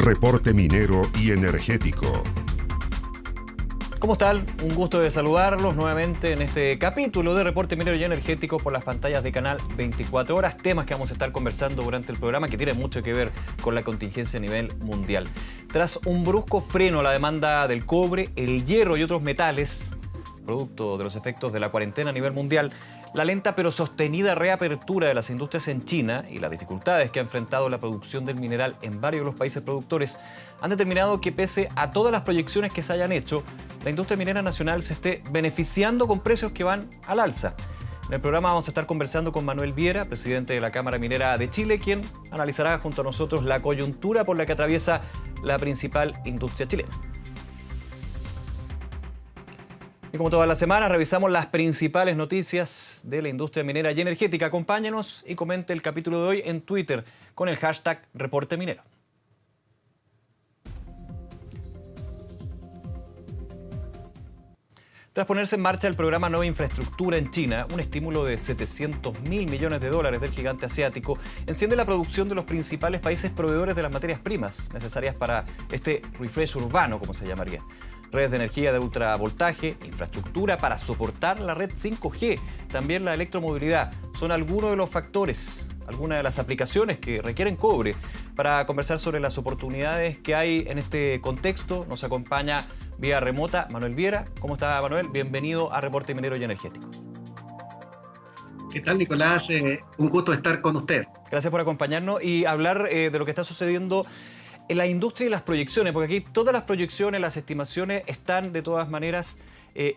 Reporte minero y energético. ¿Cómo están? Un gusto de saludarlos nuevamente en este capítulo de Reporte Minero y Energético por las pantallas de Canal 24 Horas. Temas que vamos a estar conversando durante el programa que tienen mucho que ver con la contingencia a nivel mundial. Tras un brusco freno a la demanda del cobre, el hierro y otros metales, producto de los efectos de la cuarentena a nivel mundial, la lenta pero sostenida reapertura de las industrias en China y las dificultades que ha enfrentado la producción del mineral en varios de los países productores han determinado que pese a todas las proyecciones que se hayan hecho, la industria minera nacional se esté beneficiando con precios que van al alza. En el programa vamos a estar conversando con Manuel Viera, presidente de la Cámara Minera de Chile, quien analizará junto a nosotros la coyuntura por la que atraviesa la principal industria chilena. Y como todas las semanas, revisamos las principales noticias de la industria minera y energética. Acompáñenos y comente el capítulo de hoy en Twitter con el hashtag Reporte Minero. Tras ponerse en marcha el programa Nueva Infraestructura en China, un estímulo de 700.000 millones de dólares del gigante asiático enciende la producción de los principales países proveedores de las materias primas necesarias para este refresh urbano, como se llamaría. Redes de energía de ultravoltaje, infraestructura para soportar la red 5G, también la electromovilidad, son algunos de los factores, algunas de las aplicaciones que requieren cobre. Para conversar sobre las oportunidades que hay en este contexto, nos acompaña vía remota Manuel Viera. ¿Cómo está, Manuel? Bienvenido a Reporte Minero y Energético. ¿Qué tal, Nicolás? Un gusto estar con usted. Gracias por acompañarnos y hablar de lo que está sucediendo en la industria y las proyecciones, porque aquí todas las proyecciones, las estimaciones están de todas maneras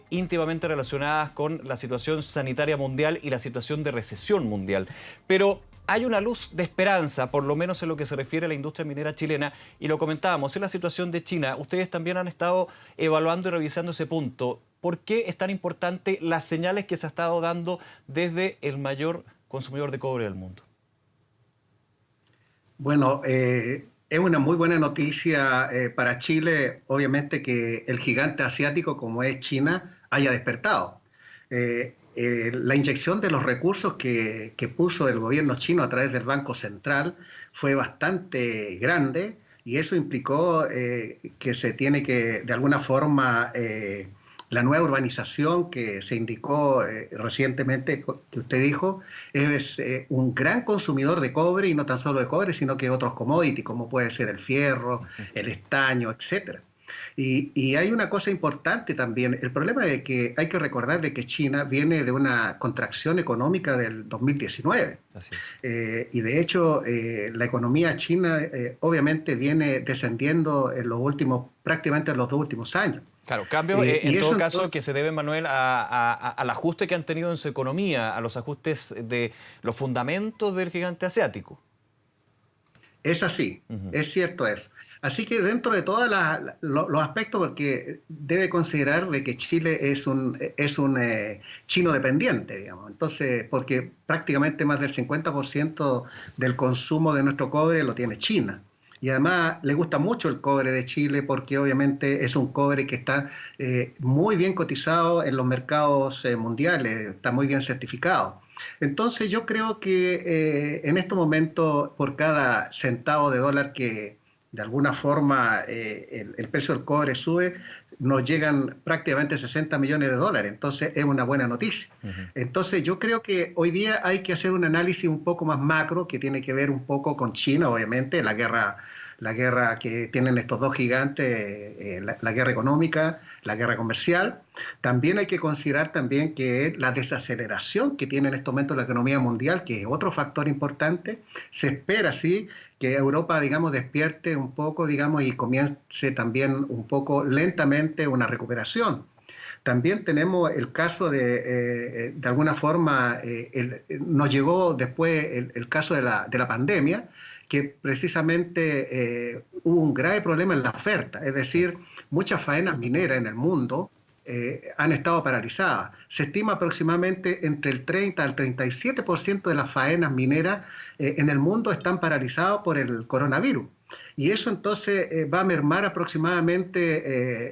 íntimamente relacionadas con la situación sanitaria mundial y la situación de recesión mundial. Pero hay una luz de esperanza, por lo menos en lo que se refiere a la industria minera chilena, y lo comentábamos, en la situación de China. Ustedes también han estado evaluando y revisando ese punto. ¿Por qué es tan importante las señales que se ha estado dando desde el mayor consumidor de cobre del mundo? Bueno, es una muy buena noticia para Chile, obviamente, que el gigante asiático como es China haya despertado. La inyección de los recursos que puso el gobierno chino a través del Banco Central fue bastante grande y eso implicó que se tiene que, de alguna forma, la nueva urbanización que se indicó recientemente, que usted dijo, es un gran consumidor de cobre, y no tan solo de cobre, sino que otros commodities, como puede ser el fierro, el estaño, etcétera. Y hay una cosa importante también. El problema es que hay que recordar de que China viene de una contracción económica del 2019. Así es. Y de hecho, la economía china obviamente viene descendiendo en los últimos, prácticamente en los 2 últimos años. Claro, cambio en todo caso entonces, que se debe, Manuel, al ajuste que han tenido en su economía, a los ajustes de los fundamentos del gigante asiático. Es así, es cierto eso. Así que dentro de todos los aspectos, porque debe considerar de que Chile es un chino dependiente, digamos. Entonces, porque prácticamente más del 50% del consumo de nuestro cobre lo tiene China. Y además le gusta mucho el cobre de Chile porque obviamente es un cobre que está muy bien cotizado en los mercados mundiales, está muy bien certificado. Entonces yo creo que en este momento por cada centavo de dólar que de alguna forma el precio del cobre sube, nos llegan prácticamente 60 millones de dólares. Entonces es una buena noticia. Entonces yo creo que hoy día hay que hacer un análisis un poco más macro que tiene que ver un poco con China, obviamente, la guerra que tienen estos dos gigantes, la guerra económica, la guerra comercial. También hay que considerar también que la desaceleración que tiene en estos momentos la economía mundial, que es otro factor importante. Se espera, sí, que Europa, digamos, despierte un poco, digamos, y comience también un poco lentamente una recuperación. También tenemos el caso de alguna forma, nos llegó después el caso de la pandemia, que precisamente hubo un grave problema en la oferta, es decir, muchas faenas mineras en el mundo han estado paralizadas. Se estima aproximadamente entre el 30 al 37% de las faenas mineras en el mundo están paralizadas por el coronavirus. Y eso entonces va a mermar aproximadamente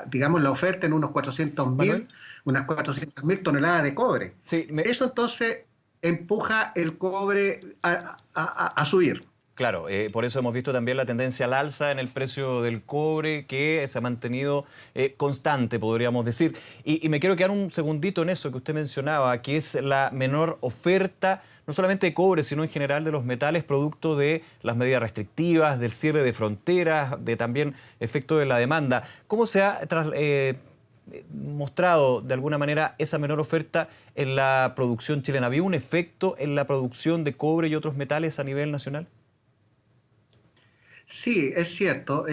digamos, la oferta en unas 400.000 toneladas de cobre. Sí, Eso entonces empuja el cobre a subir. Claro, por eso hemos visto también la tendencia al alza en el precio del cobre, que se ha mantenido constante, podríamos decir. Y me quiero quedar un segundito en eso que usted mencionaba, que es la menor oferta, no solamente de cobre, sino en general de los metales, producto de las medidas restrictivas, del cierre de fronteras, de también efecto de la demanda. ¿Cómo se ha mostrado de alguna manera esa menor oferta en la producción chilena? ¿Había un efecto en la producción de cobre y otros metales a nivel nacional? Sí, es cierto.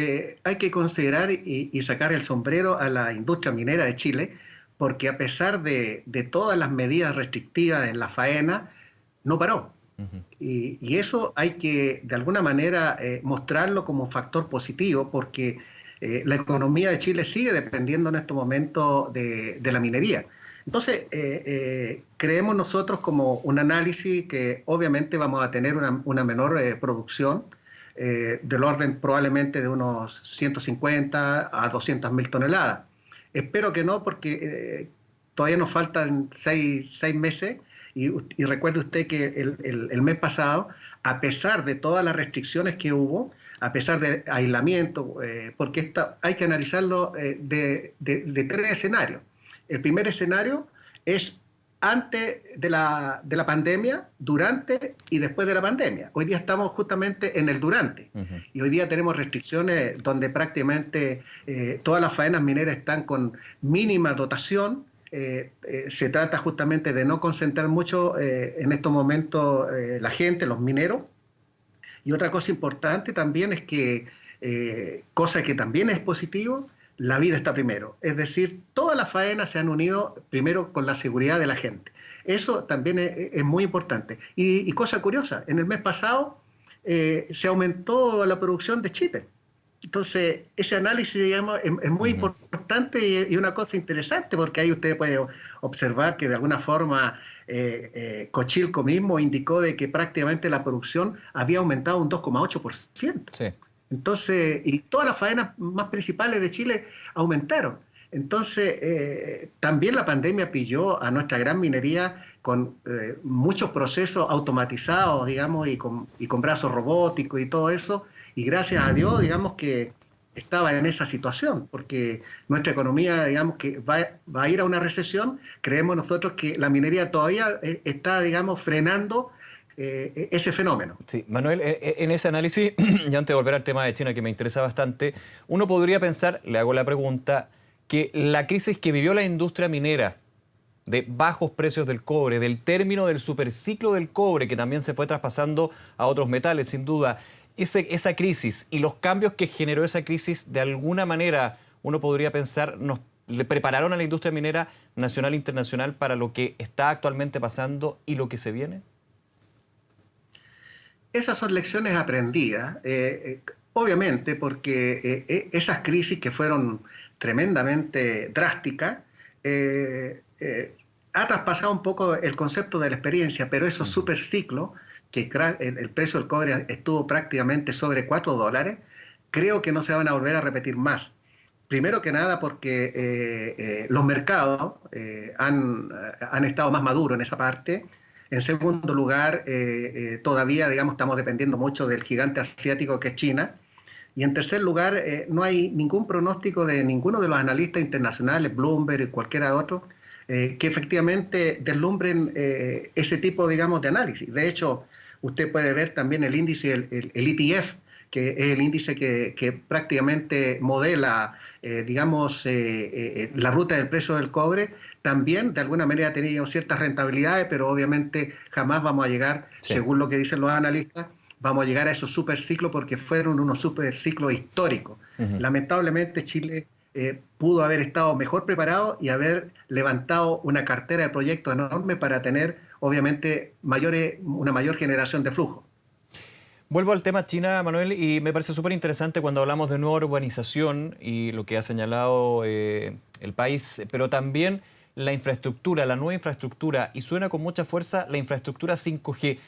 Hay que considerar y sacar el sombrero a la industria minera de Chile, porque a pesar de todas las medidas restrictivas en la faena, no paró. Ujú. Y eso hay que, de alguna manera, mostrarlo como un factor positivo, porque la economía de Chile sigue dependiendo en estos momentos de la minería. Entonces, creemos nosotros como un análisis que obviamente vamos a tener una menor producción, del orden probablemente de unos 150 a 200 mil toneladas. Espero que no, porque todavía nos faltan seis meses. Y recuerde usted que el mes pasado, a pesar de todas las restricciones que hubo, a pesar del aislamiento, porque hay que analizarlo de tres escenarios. El primer escenario es antes de la pandemia, durante y después de la pandemia. Hoy día estamos justamente en el durante. Ujú. Y hoy día tenemos restricciones donde prácticamente todas las faenas mineras están con mínima dotación. Se trata justamente de no concentrar mucho en estos momentos la gente, los mineros. Y otra cosa importante también es que, cosa que también es positivo, la vida está primero. Es decir, todas las faenas se han unido primero con la seguridad de la gente. Eso también es muy importante. Y cosa curiosa, en el mes pasado se aumentó la producción de chipe. Entonces, ese análisis, digamos, es muy importante y una cosa interesante, porque ahí usted puede observar que de alguna forma Cochilco mismo indicó de que prácticamente la producción había aumentado un 2,8%. Sí. Entonces, y todas las faenas más principales de Chile aumentaron. Entonces, también la pandemia pilló a nuestra gran minería con muchos procesos automatizados, digamos, y con brazos robóticos y todo eso. Y gracias a Dios, digamos, que estaba en esa situación, porque nuestra economía, digamos, que va a ir a una recesión. Creemos nosotros que la minería todavía está, digamos, frenando ese fenómeno. Sí, Manuel, en ese análisis, y antes de volver al tema de China, que me interesa bastante, uno podría pensar, le hago la pregunta, que la crisis que vivió la industria minera, de bajos precios del cobre, del término del superciclo del cobre, que también se fue traspasando a otros metales, sin duda, esa crisis y los cambios que generó esa crisis, de alguna manera, uno podría pensar, le prepararon a la industria minera nacional e internacional para lo que está actualmente pasando y lo que se viene. Esas son lecciones aprendidas, obviamente, porque esas crisis que fueron tremendamente drásticas, ha traspasado un poco el concepto de la experiencia, pero esos superciclos, que el precio del cobre estuvo prácticamente sobre $4, creo que no se van a volver a repetir más. Primero que nada porque los mercados han estado más maduros en esa parte. En segundo lugar, todavía, digamos, estamos dependiendo mucho del gigante asiático que es China. Y en tercer lugar, no hay ningún pronóstico de ninguno de los analistas internacionales, Bloomberg y cualquiera otro, que efectivamente deslumbren ese tipo, digamos, de análisis. De hecho, usted puede ver también el índice, el ETF, que es el índice que prácticamente modela, digamos, la ruta del precio del cobre. También, de alguna manera, ha tenido ciertas rentabilidades, pero obviamente jamás vamos a llegar, Sí. según lo que dicen los analistas, vamos a llegar a esos superciclos porque fueron unos superciclos históricos. Lamentablemente, Chile pudo haber estado mejor preparado y haber levantado una cartera de proyectos enorme para tener, obviamente, una mayor generación de flujo. Vuelvo al tema China, Manuel, y me parece súper interesante cuando hablamos de nueva urbanización y lo que ha señalado el país, pero también la infraestructura, la nueva infraestructura, y suena con mucha fuerza la infraestructura 5G.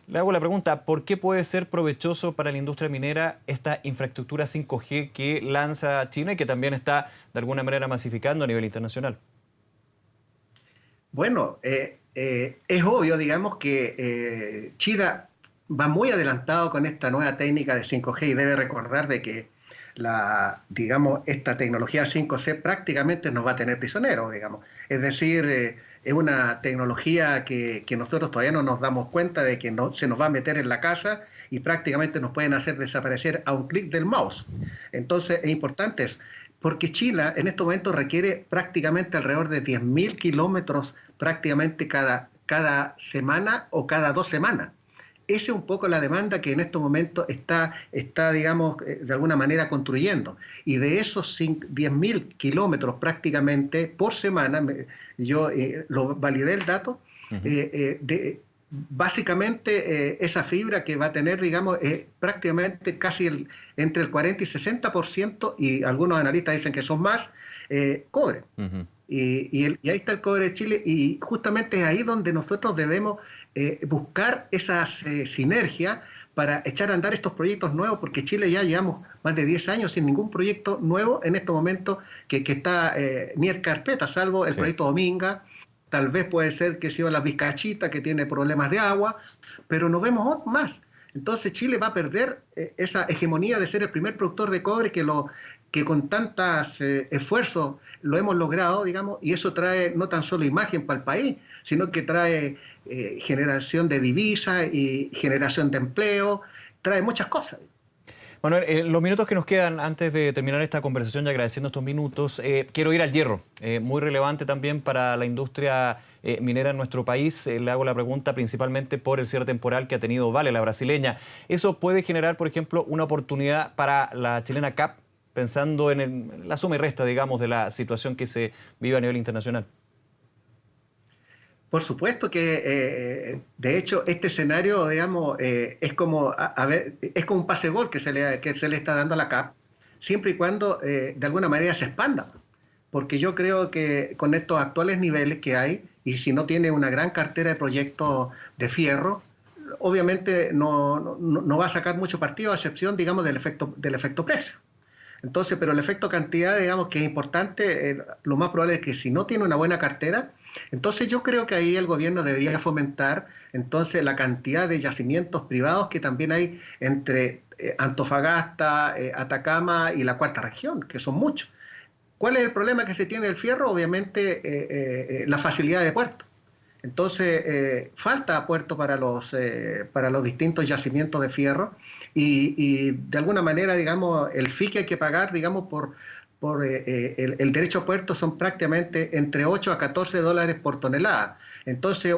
Le hago la pregunta, ¿por qué puede ser provechoso para la industria minera esta infraestructura 5G que lanza China y que también está de alguna manera masificando a nivel internacional? Bueno, es obvio, digamos, que China va muy adelantado con esta nueva técnica de 5G y debe recordar de que digamos, esta tecnología 5G prácticamente nos va a tener prisioneros, digamos. Es decir, es una tecnología que nosotros todavía no nos damos cuenta de que se nos va a meter en la casa y prácticamente nos pueden hacer desaparecer a un clic del mouse. Entonces, es importante eso, porque Chile en este momento requiere prácticamente alrededor de 10.000 kilómetros prácticamente cada semana o cada 2 semanas. Esa es un poco la demanda que en estos momentos está digamos, de alguna manera construyendo. Y de esos 10.000 kilómetros prácticamente por semana, yo lo validé el dato, básicamente esa fibra que va a tener, digamos, prácticamente casi entre el 40 y 60%, y algunos analistas dicen que son más, cobre. Y ahí está el cobre de Chile, y justamente es ahí donde nosotros debemos buscar esas sinergias para echar a andar estos proyectos nuevos, porque Chile ya llevamos más de 10 años sin ningún proyecto nuevo en estos momentos que está ni en carpeta, salvo el proyecto Dominga. Tal vez puede ser que sea la Vizcachita, que tiene problemas de agua, pero no vemos más. Entonces Chile va a perder esa hegemonía de ser el primer productor de cobre que con tantos esfuerzos lo hemos logrado, digamos, y eso trae no tan solo imagen para el país, sino que trae generación de divisas y generación de empleo, trae muchas cosas. Manuel, en los minutos que nos quedan antes de terminar esta conversación y agradeciendo estos minutos, quiero ir al hierro, muy relevante también para la industria minera en nuestro país. Le hago la pregunta principalmente por el cierre temporal que ha tenido Vale, la brasileña. ¿Eso puede generar, por ejemplo, una oportunidad para la chilena CAP, pensando en la suma y resta, digamos, de la situación que se vive a nivel internacional? Por supuesto que, de hecho, este escenario, digamos, es como un pase-gol que se le está dando a la CAP, siempre y cuando de alguna manera se expanda. Porque yo creo que con estos actuales niveles que hay, y si no tiene una gran cartera de proyectos de fierro, obviamente no va a sacar mucho partido, a excepción, digamos, del efecto precio. Entonces, pero el efecto cantidad, digamos, que es importante, lo más probable es que si no tiene una buena cartera, entonces yo creo que ahí el gobierno debería fomentar entonces la cantidad de yacimientos privados que también hay entre Antofagasta, Atacama y la cuarta región, que son muchos. ¿Cuál es el problema que se tiene del fierro? Obviamente la facilidad de puerto. Entonces falta puerto para los distintos yacimientos de fierro y de alguna manera, digamos, el fee que hay que pagar, digamos, por el derecho a puerto son prácticamente entre 8 a 14 dólares por tonelada. Entonces,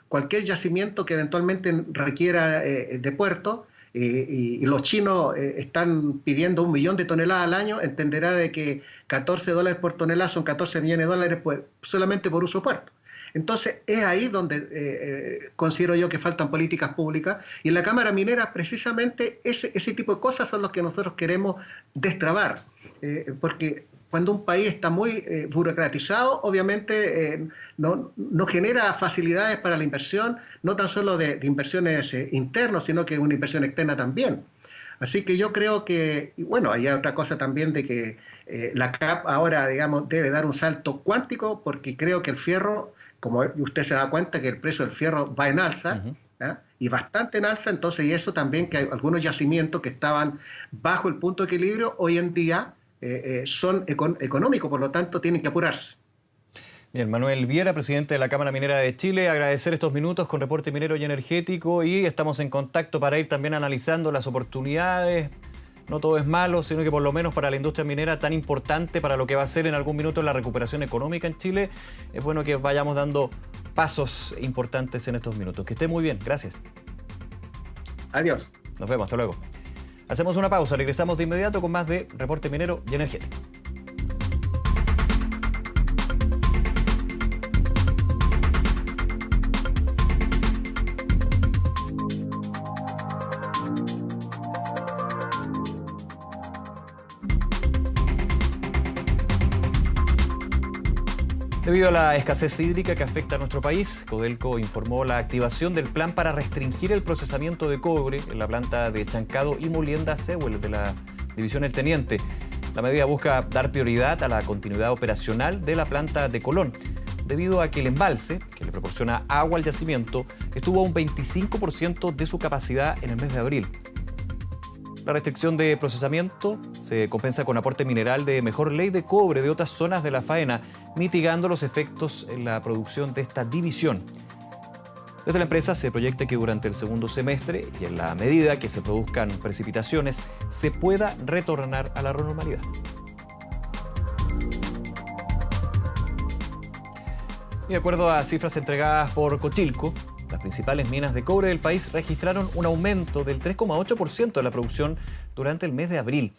cualquier yacimiento que eventualmente requiera de puerto, y los chinos están pidiendo 1 millón de toneladas al año, entenderá de que 14 dólares por tonelada son 14 millones de dólares solamente por uso puerto. Entonces, es ahí donde considero yo que faltan políticas públicas, y en la Cámara Minera precisamente ese tipo de cosas son los que nosotros queremos destrabar, porque cuando un país está muy burocratizado, obviamente no genera facilidades para la inversión, no tan solo de inversiones internas, sino que una inversión externa también. Así que yo creo que, y bueno, hay otra cosa también de que la CAP ahora, digamos, debe dar un salto cuántico, porque creo que el fierro, como usted se da cuenta que el precio del fierro va en alza, y bastante en alza, entonces, y eso también, que hay algunos yacimientos que estaban bajo el punto de equilibrio, hoy en día son económicos, por lo tanto tienen que apurarse. Bien, Manuel Viera, presidente de la Cámara Minera de Chile, agradecer estos minutos con Reporte Minero y Energético, y estamos en contacto para ir también analizando las oportunidades. No todo es malo, sino que por lo menos para la industria minera tan importante, para lo que va a ser en algún minuto la recuperación económica en Chile, es bueno que vayamos dando pasos importantes en estos minutos. Que esté muy bien, gracias. Adiós. Nos vemos, hasta luego. Hacemos una pausa, regresamos de inmediato con más de Reporte Minero y Energético. Debido a la escasez hídrica que afecta a nuestro país, Codelco informó la activación del plan para restringir el procesamiento de cobre en la planta de Chancado y Molienda Sewell de la División El Teniente. La medida busca dar prioridad a la continuidad operacional de la planta de Colón. debido a que el embalse, que le proporciona agua al yacimiento, estuvo a un 25% de su capacidad en el mes de abril. La restricción de procesamiento se compensa con aporte mineral de mejor ley de cobre de otras zonas de la faena, mitigando los efectos en la producción de esta división. Desde la empresa se proyecta que durante el segundo semestre y en la medida que se produzcan precipitaciones, se pueda retornar a la normalidad. Y de acuerdo a cifras entregadas por Cochilco, las principales minas de cobre del país registraron un aumento del 3,8% de la producción durante el mes de abril.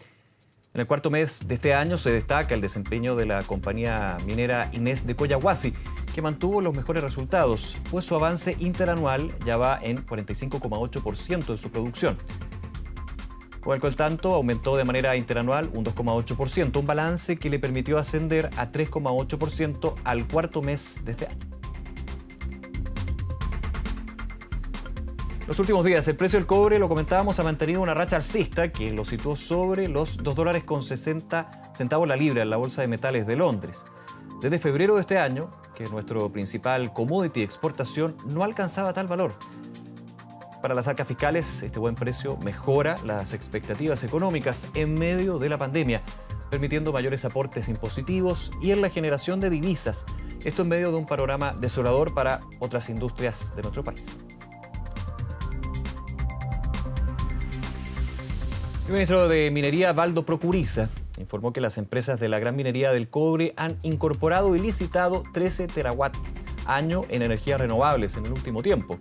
En el cuarto mes de este año se destaca el desempeño de la compañía minera Inés de Collahuasi, que mantuvo los mejores resultados, pues su avance interanual ya va en 45,8% de su producción. Con el coltanto aumentó de manera interanual un 2,8%, un balance que le permitió ascender a 3,8% al cuarto mes de este año. Los últimos días, el precio del cobre, lo comentábamos, ha mantenido una racha alcista que lo situó sobre los $2,60 la libra en la Bolsa de Metales de Londres. Desde febrero de este año, que nuestro principal commodity de exportación no alcanzaba tal valor. Para las arcas fiscales, este buen precio mejora las expectativas económicas en medio de la pandemia, permitiendo mayores aportes impositivos y en la generación de divisas. Esto en medio de un panorama desolador para otras industrias de nuestro país. El ministro de Minería, Valdo Procuriza, informó que las empresas de la gran minería del cobre han incorporado y licitado 13 terawatt-año en energías renovables en el último tiempo.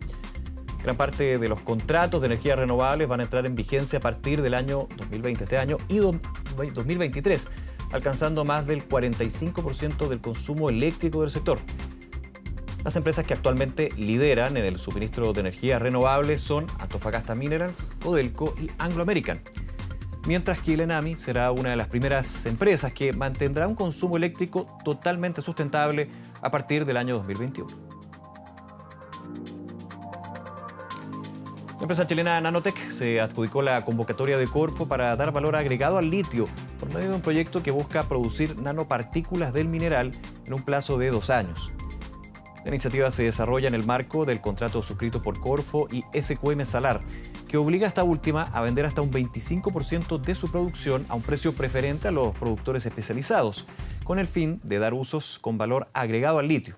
Gran parte de los contratos de energías renovables van a entrar en vigencia a partir del año 2020, este año, y 2023, alcanzando más del 45% del consumo eléctrico del sector. Las empresas que actualmente lideran en el suministro de energías renovables son Antofagasta Minerals, Codelco y Anglo American. Mientras que Enami será una de las primeras empresas que mantendrá un consumo eléctrico totalmente sustentable a partir del año 2021. La empresa chilena Nanotech se adjudicó la convocatoria de Corfo para dar valor agregado al litio por medio de un proyecto que busca producir nanopartículas del mineral en un plazo de 2 años. La iniciativa se desarrolla en el marco del contrato suscrito por Corfo y SQM Salar, que obliga a esta última a vender hasta un 25% de su producción a un precio preferente a los productores especializados, con el fin de dar usos con valor agregado al litio.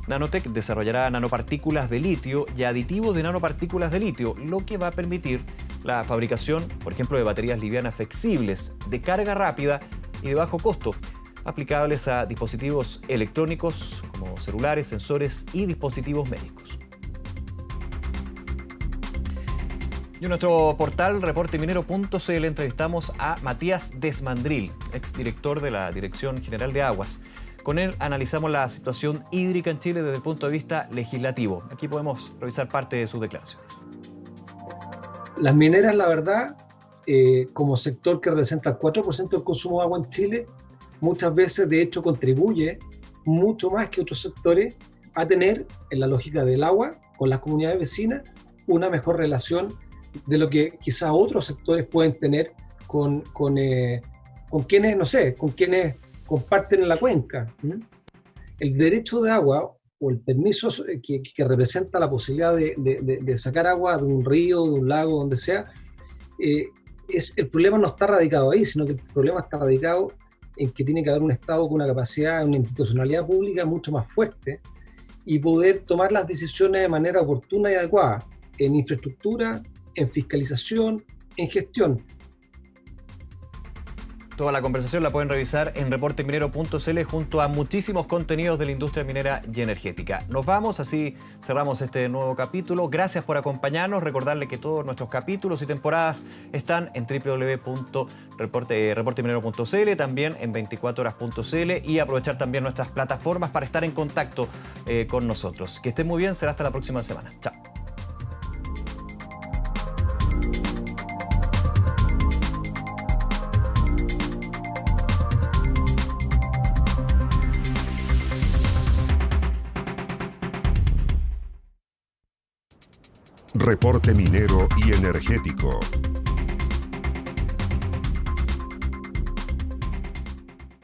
Nanotech desarrollará nanopartículas de litio y aditivos de nanopartículas de litio, lo que va a permitir la fabricación, por ejemplo, de baterías livianas flexibles, de carga rápida y de bajo costo, aplicables a dispositivos electrónicos como celulares, sensores y dispositivos médicos. Y en nuestro portal reporteminero.cl entrevistamos a Matías Desmandril, exdirector de la Dirección General de Aguas. Con él analizamos la situación hídrica en Chile desde el punto de vista legislativo. Aquí podemos revisar parte de sus declaraciones. Las mineras, la verdad, como sector que representa el 4% del consumo de agua en Chile, muchas veces de hecho contribuye mucho más que otros sectores a tener, en la lógica del agua, con las comunidades vecinas, una mejor relación de lo que quizás otros sectores pueden tener con quienes, no sé, con quienes comparten la cuenca. El derecho de agua o el permiso que representa la posibilidad de sacar agua de un río, de un lago, donde sea, el problema no está radicado ahí, sino que el problema está radicado en que tiene que haber un Estado con una capacidad, una institucionalidad pública mucho más fuerte y poder tomar las decisiones de manera oportuna y adecuada en infraestructura, en fiscalización, en gestión. Toda la conversación la pueden revisar en reporteminero.cl junto a muchísimos contenidos de la industria minera y energética. Nos vamos, así cerramos este nuevo capítulo. Gracias por acompañarnos. Recordarle que todos nuestros capítulos y temporadas están en www.reporteminero.cl, también en 24horas.cl, y aprovechar también nuestras plataformas para estar en contacto con nosotros. Que estén muy bien, será hasta la próxima semana. Chao. Reporte minero y energético.